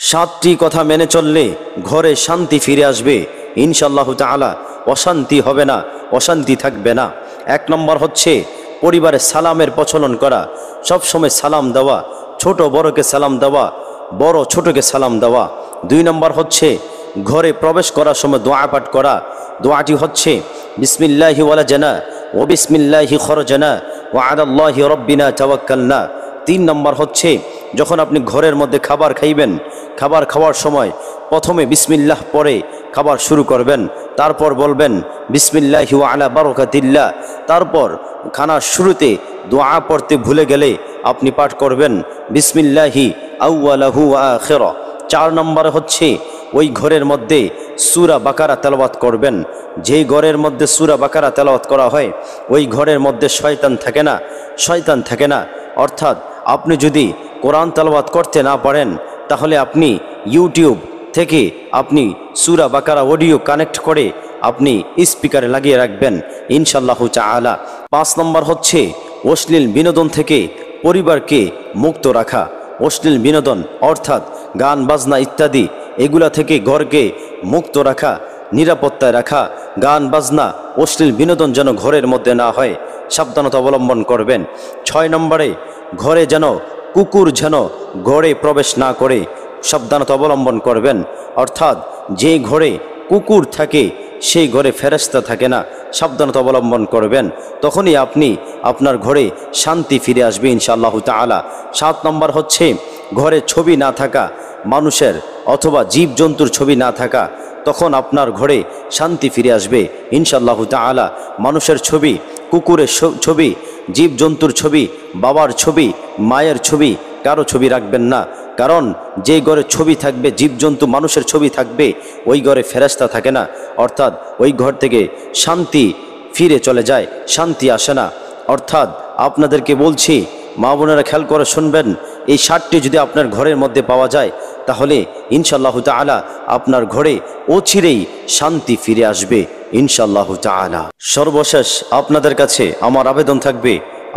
সাতটি কথা মেনে চললে ঘরে শান্তি ফিরে আসবে ইনশাআল্লাহু তাআলা। অশান্তি হবে না, অশান্তি থাকবে না। এক নম্বর হচ্ছে পরিবারে সালামের প্রচলন করা, সব সময় সালাম দেওয়া, ছোট বড়কে সালাম দেওয়া, বড় ছোটকে সালাম দেওয়া। দুই নম্বর হচ্ছে ঘরে প্রবেশ করার সময় দোয়া পাঠ করা। দোয়াটি হচ্ছে বিসমিল্লাহি ওয়ালাজানা ও বিসমিল্লাহি খরজানা ওয়া আলাল্লাহি রাব্বিনা তাওয়াক্কালনা। তিন নম্বর হচ্ছে যখন আপনি ঘরের মধ্যে খাবার খাইবেন, খাবার খাওয়ার সময় প্রথমে বিসমিল্লাহ পরে খাবার শুরু করবেন, তারপর বলবেন বিসমিল্লাহি ওয়া আলা বারাকাতিল্লাহ। তারপর খানার শুরুতে দোয়া পড়তে ভুলে গেলে আপনি পাঠ করবেন বিসমিল্লাহি আউয়ালাহু ওয়া আখিরা। চার নম্বরে হচ্ছে ওই ঘরের মধ্যে সূরা বাকারা তেলাওয়াত করবেন। যেই ঘরের মধ্যে সূরা বাকারা তেলাওয়াত করা হয় ওই ঘরের মধ্যে শয়তান থাকে না, শয়তান থাকে না। অর্থাৎ আপনি যদি কোরআন তেলাওয়াত করতে না পারেন তাহলে আপনি ইউটিউব থেকে আপনি সূরা বাকারা অডিও কানেক্ট করে আপনি স্পিকারে লাগিয়ে রাখবেন ইনশাআল্লাহু তাআলা। পাঁচ নম্বর হচ্ছে অশ্লীল বিনোদন থেকে পরিবারকে মুক্ত রাখা। অশ্লীল বিনোদন অর্থাৎ গান বাজনা ইত্যাদি এগুলা থেকে ঘরকে মুক্ত রাখা, নিরাপত্তায় রাখা। গান বাজনা অশ্লীল বিনোদন যেন ঘরের মধ্যে না হয়, সাবধানতা অবলম্বন করবেন। ছয় নম্বরে ঘরে যেন কুকুর যেন ঘরে প্রবেশ না করে সাবধানতা অবলম্বন করবেন। অর্থাৎ যে ঘরে কুকুর থাকে সেই ঘরে ফেরেশতা থাকে না, সাবধানতা অবলম্বন করবেন। তখনই আপনি আপনার ঘরে শান্তি ফিরে আসবে ইনশাআল্লাহু তাআলা। সাত নম্বর হচ্ছে ঘরে ছবি না থাকা, মানুষের অথবা জীবজন্তুর ছবি না থাকা, তখন আপনার ঘরে শান্তি ফিরে আসবে ইনশাআল্লাহু তাআলা। মানুষের ছবি, কুকুরের ছবি, জীবজন্তুর ছবি, বাবার ছবি, মায়ের ছবি, কারো ছবি রাখবেন না। কারণ যে ঘরে ছবি থাকবে, জীবজন্তু মানুষের ছবি থাকবে, ওই ঘরে ফেরেশতা থাকে না। অর্থাৎ ওই ঘর থেকে শান্তি ফিরে চলে যায়, শান্তি আসে না। অর্থাৎ আপনাদেরকে বলছি, মা বোনেরা খেয়াল করে শুনবেন, এই 7টি যদি আপনার ঘরের মধ্যে পাওয়া যায় তাহলে ইনশাআল্লাহু তাআলা আপনার ঘরে অচিরেই শান্তি ফিরে আসবে ইনশাআল্লাহু তাআলা। সর্বশেষ আপনাদের কাছে আমার আবেদন থাকবে,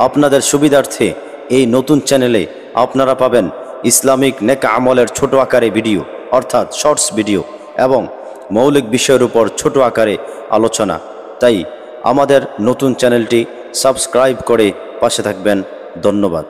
আপনাদের সুবিধার্থে এই নতুন চ্যানেলে আপনারা পাবেন ইসলামিক নেক আমলের ছোট আকারে ভিডিও অর্থাৎ শর্টস ভিডিও এবং মৌলিক বিষয়ের উপর ছোট আকারে আলোচনা। তাই আমাদের নতুন চ্যানেলটি সাবস্ক্রাইব করে পাশে থাকবেন। ধন্যবাদ।